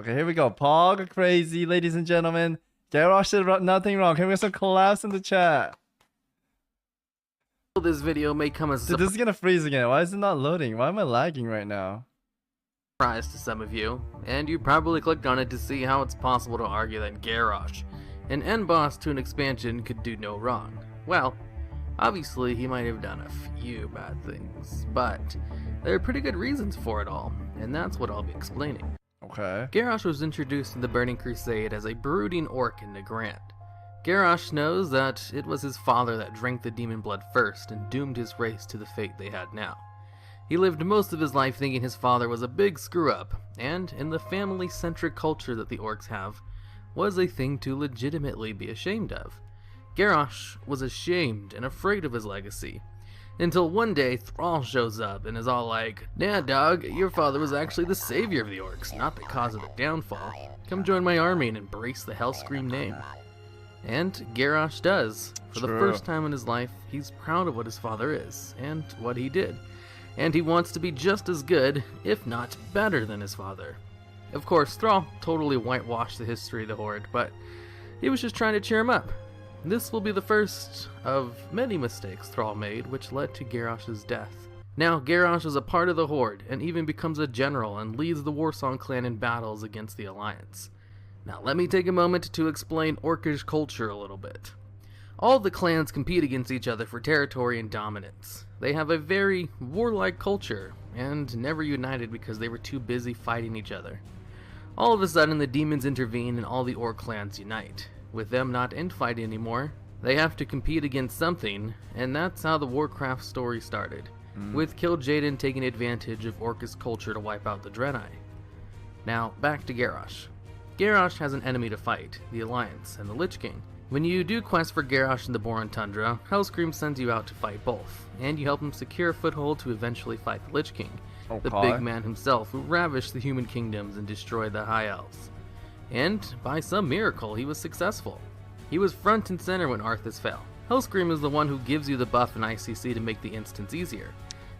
Okay, here we go. Pog crazy, ladies and gentlemen. Garrosh did nothing wrong. Can we get some collabs in the chat? This video may come as a Dude, this is gonna freeze again. Why is it not loading? Why am I lagging right now? surprise to some of you, and you probably clicked on it to see how it's possible to argue that Garrosh, an end boss to an expansion, could do no wrong. Well, obviously he might have done a few bad things, but there are pretty good reasons for it all, and that's what I'll be explaining. Okay. Garrosh was introduced in the Burning Crusade as a brooding orc in Nagrand. Garrosh knows that it was his father that drank the demon blood first and doomed his race to the fate they had now. He lived most of his life thinking his father was a big screw-up, and in the family-centric culture that the orcs have, was a thing to legitimately be ashamed of. Garrosh was ashamed and afraid of his legacy, until one day Thrall shows up and is all like, "Nah dog, your father was actually the savior of the orcs, not the cause of the downfall. Come join my army and embrace the Hellscream name." And Garrosh does. For the first time in his life, he's proud of what his father is, and what he did. And he wants to be just as good, if not better than his father. Of course, Thrall totally whitewashed the history of the Horde, but he was just trying to cheer him up. This will be the first of many mistakes Thrall made, which led to Garrosh's death. Now, Garrosh is a part of the Horde, and even becomes a general and leads the Warsong clan in battles against the Alliance. Now, let me take a moment to explain Orcish culture a little bit. All the clans compete against each other for territory and dominance. They have a very warlike culture, and never united because they were too busy fighting each other. All of a sudden, the demons intervene and all the orc clans unite. With them not infighting anymore, they have to compete against something, and that's how the Warcraft story started, with Kil'jaeden taking advantage of Orcish culture to wipe out the Draenei. Now, back to Garrosh. Garrosh has an enemy to fight, the Alliance and the Lich King. When you do quests for Garrosh in the Boron Tundra, Hellscream sends you out to fight both, and you help him secure a foothold to eventually fight the Lich King, the big man himself who ravished the human kingdoms and destroyed the High Elves. And, by some miracle, he was successful. He was front and center when Arthas fell. Hellscream is the one who gives you the buff in ICC to make the instance easier.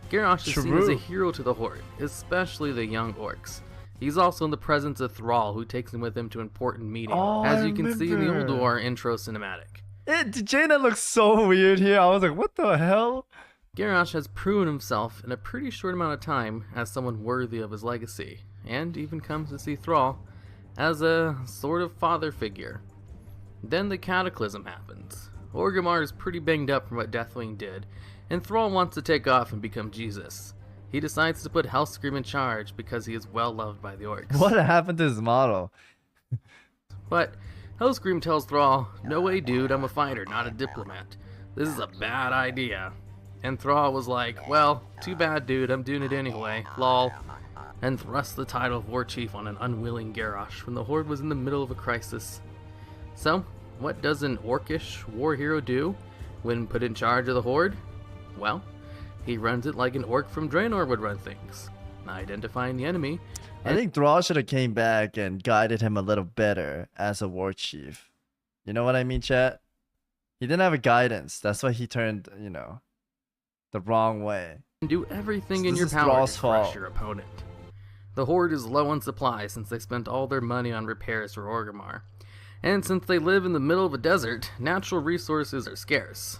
Garrosh is seen as a hero to the Horde, especially the young orcs. He's also in the presence of Thrall, who takes him with him to important meetings, as you can see in the Ulduar intro cinematic. Jaina looks so weird here. I was like, what the hell? Garrosh has proven himself in a pretty short amount of time as someone worthy of his legacy, and even comes to see Thrall as a sort of father figure. Then the Cataclysm happens. Orgrimmar is pretty banged up from what Deathwing did, and Thrall wants to take off and become Jesus. He decides to put Hellscream in charge because he is well loved by the orcs. What happened to his model? But Hellscream tells Thrall, "No way dude, I'm a fighter, not a diplomat. This is a bad idea." And Thrall was like, "Well, too bad dude, I'm doing it anyway, lol." And thrust the title of War Chief on an unwilling Garrosh when the Horde was in the middle of a crisis. So, what does an orcish war hero do when put in charge of the Horde? Well, he runs it like an orc from Draenor would run things, identifying the enemy. I think Thrall should have came back and guided him a little better as a war chief. You know what I mean, chat? He didn't have a guidance. That's why he turned, you know, the wrong way. Do everything in your power to crush your opponent. The Horde is low on supplies since they spent all their money on repairs for Orgrimmar. And since they live in the middle of a desert, natural resources are scarce.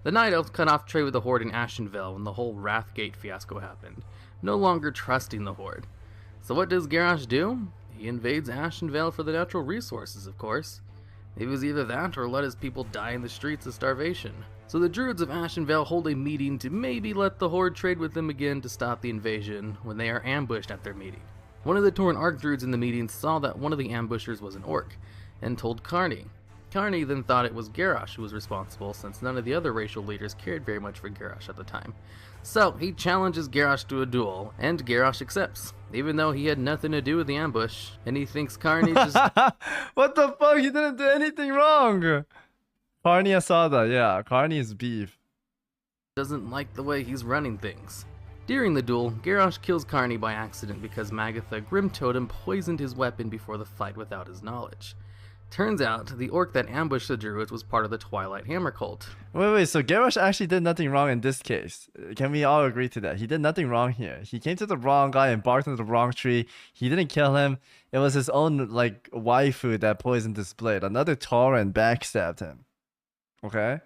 The Night Elves cut off trade with the Horde in Ashenvale when the whole Wrathgate fiasco happened, no longer trusting the Horde. So what does Garrosh do? He invades Ashenvale for the natural resources, of course. It was either that or let his people die in the streets of starvation. So the Druids of Ashenvale hold a meeting to maybe let the Horde trade with them again to stop the invasion when they are ambushed at their meeting. One of the Tauren Archdruids in the meeting saw that one of the ambushers was an orc, and told Karni. Karni then thought it was Garrosh who was responsible, since none of the other racial leaders cared very much for Garrosh at the time. So he challenges Garrosh to a duel, and Garrosh accepts, even though he had nothing to do with the ambush, and he thinks Karni just... What the fuck? He didn't do anything wrong! Karni Asada, yeah, Karni is beef. Doesn't like the way he's running things. During the duel, Garrosh kills Karni by accident because Magatha Grim Totem poisoned his weapon before the fight without his knowledge. Turns out, the orc that ambushed the druids was part of the Twilight Hammer cult. Wait, so Garrosh actually did nothing wrong in this case. Can we all agree to that? He did nothing wrong here. He came to the wrong guy and barked into the wrong tree. He didn't kill him. It was his own, like, waifu that poisoned his blade. Another Tauren backstabbed him. Okay?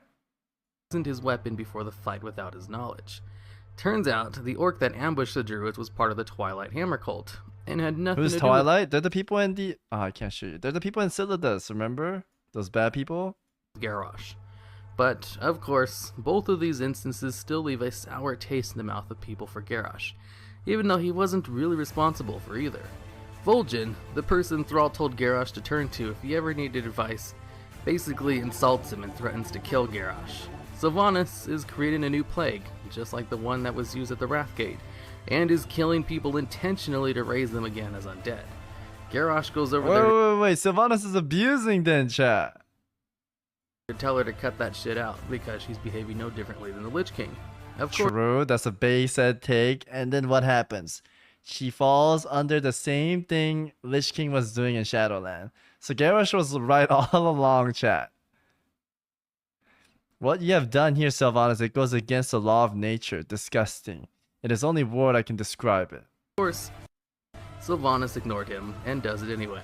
Wasn't his weapon before the fight without his knowledge. Turns out, the orc that ambushed the druids was part of the Twilight Hammer cult, and had nothing Who's to Twilight? They're the people in the... Oh, I can't show you. They're the people in Citadus, remember? Those bad people? do with Garrosh. But, of course, both of these instances still leave a sour taste in the mouth of people for Garrosh, even though he wasn't really responsible for either. Vol'jin, the person Thrall told Garrosh to turn to if he ever needed advice, basically insults him and threatens to kill Garrosh. Sylvanas is creating a new plague, just like the one that was used at the Wrathgate, and is killing people intentionally to raise them again as undead. Garrosh goes over there Wait, Sylvanas is abusing then, chat. to tell her to cut that shit out, because she's behaving no differently than the Lich King. Of course, True, that's a base head take, and then what happens? She falls under the same thing Lich King was doing in Shadowland. So Garrosh was right all along, chat. What you have done here, Sylvanas, it goes against the law of nature. Disgusting. It is only word I can describe it. Of course, Sylvanas ignored him, and does it anyway,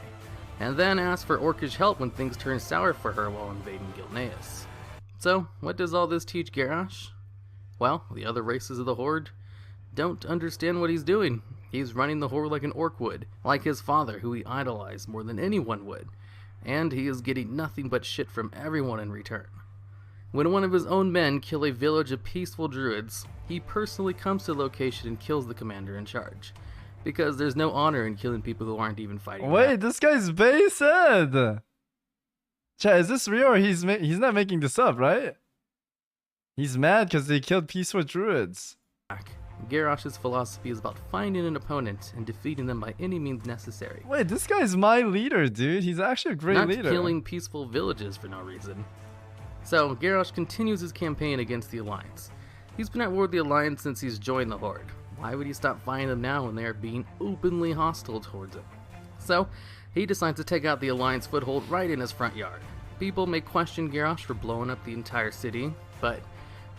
and then asks for Orcish help when things turn sour for her while invading Gilneas. So, what does all this teach Garrosh? Well, the other races of the Horde don't understand what he's doing. He's running the Horde like an orc would, like his father, who he idolized more than anyone would, and he is getting nothing but shit from everyone in return. When one of his own men kill a village of peaceful druids, he personally comes to the location and kills the commander in charge, because there's no honor in killing people who aren't even fighting back. Wait, this guy's base head. Chat, is this real or he's not making this up, right? He's mad because they killed peaceful druids. Garrosh's philosophy is about finding an opponent and defeating them by any means necessary. Wait, this guy's my leader, dude. He's actually a great leader. Not killing peaceful villages for no reason. So, Garrosh continues his campaign against the Alliance. He's been at war with the Alliance since he's joined the Horde. Why would he stop fighting them now when they are being openly hostile towards him? So, he decides to take out the Alliance foothold right in his front yard. People may question Garrosh for blowing up the entire city, but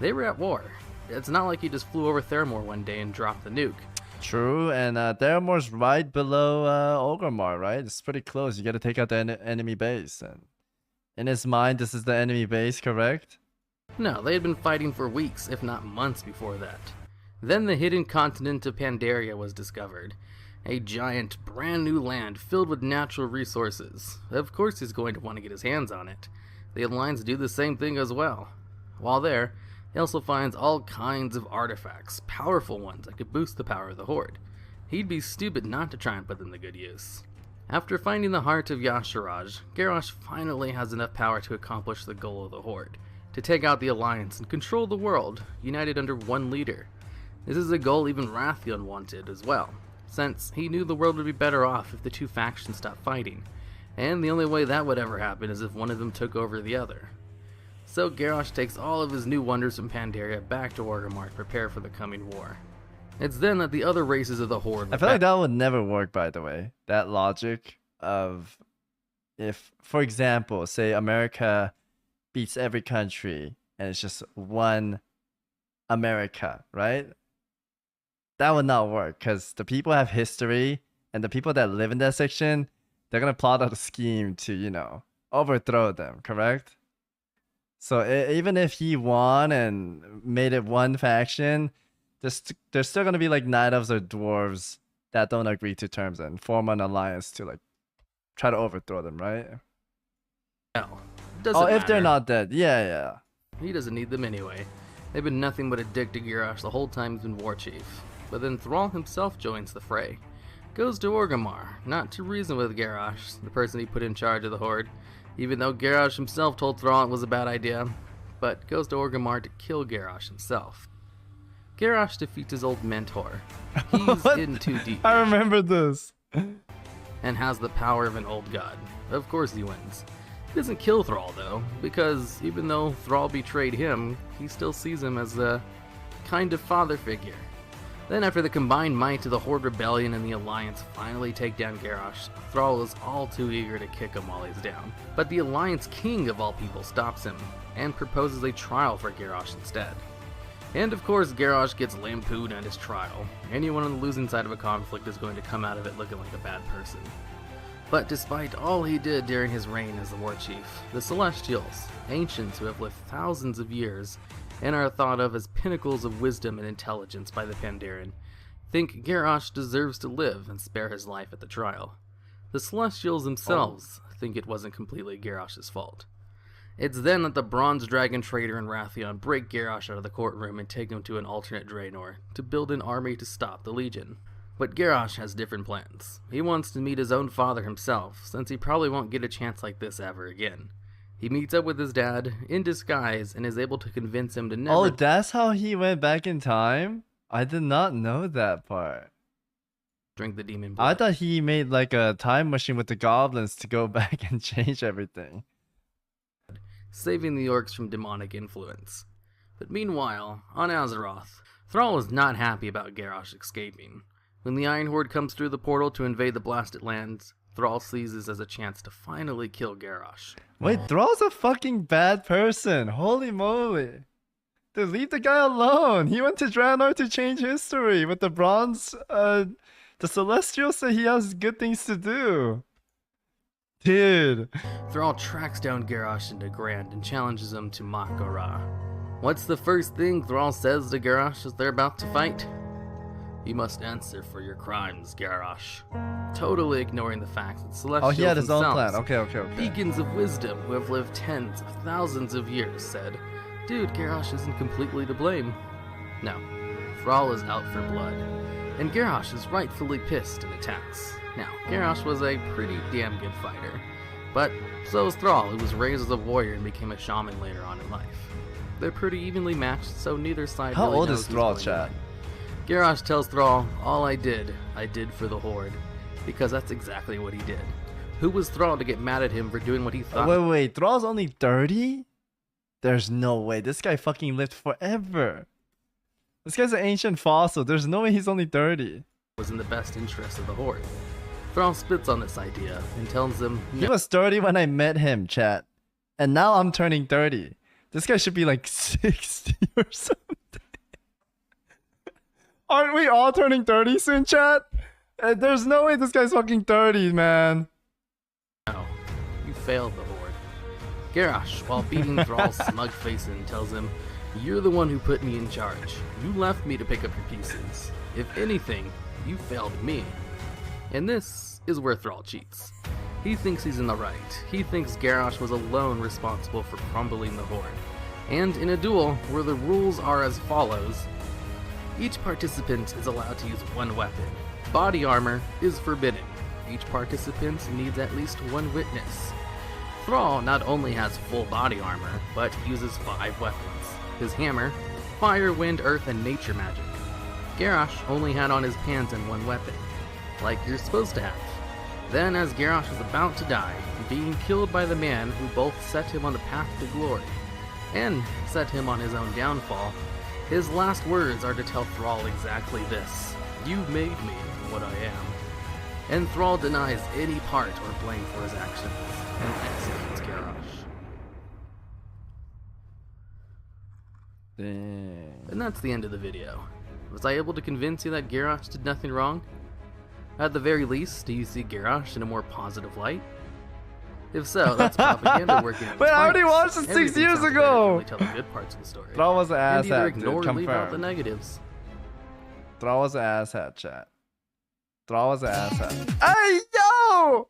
they were at war. It's not like he just flew over Theramore one day and dropped the nuke. True, and Theramore's right below Orgrimmar, right? It's pretty close. You gotta take out the enemy base. And in his mind, this is the enemy base, correct? No, they had been fighting for weeks, if not months before that. Then the hidden continent of Pandaria was discovered. A giant, brand new land filled with natural resources. Of course he's going to want to get his hands on it. The Alliance do the same thing as well. While there, he also finds all kinds of artifacts, powerful ones that could boost the power of the Horde. He'd be stupid not to try and put them to good use. After finding the heart of Y'Shaarj, Garrosh finally has enough power to accomplish the goal of the Horde, to take out the Alliance and control the world, united under one leader. This is a goal even Wrathion wanted as well, since he knew the world would be better off if the two factions stopped fighting, and the only way that would ever happen is if one of them took over the other. So Garrosh takes all of his new wonders from Pandaria back to Orgrimmar to prepare for the coming war. It's then that the other races of the Horde... I feel like that would never work, by the way. That logic of if, for example, say America beats every country and it's just one America, right? That would not work because the people have history and the people that live in that section, they're going to plot out a scheme to, you know, overthrow them, correct? So even if he won and made it one faction, there's still going to be like night elves or dwarves that don't agree to terms and form an alliance to like try to overthrow them, right? No, if they're not dead. Yeah. He doesn't need them anyway. They've been nothing but a dick to Garrosh the whole time he's been war chief. But then Thrall himself joins the fray. Goes to Orgrimmar, not to reason with Garrosh, the person he put in charge of the Horde, even though Garrosh himself told Thrall it was a bad idea, but goes to Orgrimmar to kill Garrosh himself. Garrosh defeats his old mentor. He's in too deep. I remember this. And has the power of an old god. Of course he wins. He doesn't kill Thrall though, because even though Thrall betrayed him, he still sees him as a kind of father figure. Then after the combined might of the Horde Rebellion and the Alliance finally take down Garrosh, Thrall is all too eager to kick him while he's down. But the Alliance King of all people stops him, and proposes a trial for Garrosh instead. And of course Garrosh gets lampooned at his trial. Anyone on the losing side of a conflict is going to come out of it looking like a bad person. But despite all he did during his reign as the war chief, the Celestials, ancients who have lived thousands of years, and are thought of as pinnacles of wisdom and intelligence by the Pandaren, think Garrosh deserves to live and spare his life at the trial. The Celestials themselves think it wasn't completely Garrosh's fault. It's then that the Bronze Dragon Trader and Wrathion break Garrosh out of the courtroom and take him to an alternate Draenor to build an army to stop the Legion. But Garrosh has different plans. He wants to meet his own father himself, since he probably won't get a chance like this ever again. He meets up with his dad, in disguise, and is able to convince him to never— Oh, that's how he went back in time? I did not know that part. Drink the demon blood. I thought he made like a time machine with the goblins to go back and change everything. Saving the orcs from demonic influence. But meanwhile, on Azeroth, Thrall is not happy about Garrosh escaping. When the Iron Horde comes through the portal to invade the Blasted Lands, Thrall sees this as a chance to finally kill Garrosh. Wait, Thrall's a fucking bad person. Holy moly. Dude, leave the guy alone. He went to Draenor to change history with the bronze. The Celestials say he has good things to do. Dude. Thrall tracks down Garrosh into Grand and challenges him to Mak'gora. What's the first thing Thrall says to Garrosh as they're about to fight? You must answer for your crimes, Garrosh. Totally ignoring the fact that Celestials he had his own themselves, plan. Okay. beacons of wisdom who have lived tens of thousands of years, said, dude, Garrosh isn't completely to blame. No, Thrall is out for blood, and Garrosh is rightfully pissed and attacks. Now, Garrosh was a pretty damn good fighter, but so is Thrall, who was raised as a warrior and became a shaman later on in life. They're pretty evenly matched, so neither side How really old knows is who's Thrall, going chat? to win. Garrosh tells Thrall, all I did for the Horde, because that's exactly what he did. Who was Thrall to get mad at him for doing what he thought? Wait, Thrall's only 30? There's no way. This guy fucking lived forever. This guy's an ancient fossil. There's no way he's only 30. Was in the best interest of the Horde. Thrall spits on this idea and tells him He was 30 when I met him, chat. And now I'm turning 30. This guy should be like 60 or something. Aren't we all turning 30 soon, chat? There's no way this guy's fucking 30, man. no, you failed the Horde. Garrosh, while beating Thrall's smug face in, tells him, you're the one who put me in charge. You left me to pick up your pieces. If anything, you failed me. And this is where Thrall cheats. He thinks he's in the right. He thinks Garrosh was alone responsible for crumbling the Horde. And in a duel where the rules are as follows, each participant is allowed to use one weapon. Body armor is forbidden. Each participant needs at least one witness. Thrall not only has full body armor, but uses 5 weapons. His hammer, fire, wind, earth, and nature magic. Garrosh only had on his pants and 1 weapon, like you're supposed to have. Then, as Garrosh was about to die, being killed by the man who both set him on the path to glory, and set him on his own downfall, his last words are to tell Thrall exactly this: you made me what I am. And Thrall denies any part or blame for his actions, and executes Garrosh. Dang. And that's the end of the video. Was I able to convince you that Garrosh did nothing wrong? At the very least, do you see Garrosh in a more positive light? If so, that's propaganda working. Wait, I already watched it 6 years ago! Tell the good parts of the story. Thrall was an And either asshat, ignore dude. or leave out the Confirmed. negatives. Thrall was an asshat, chat. Thrall was an asshat. Hey, yo!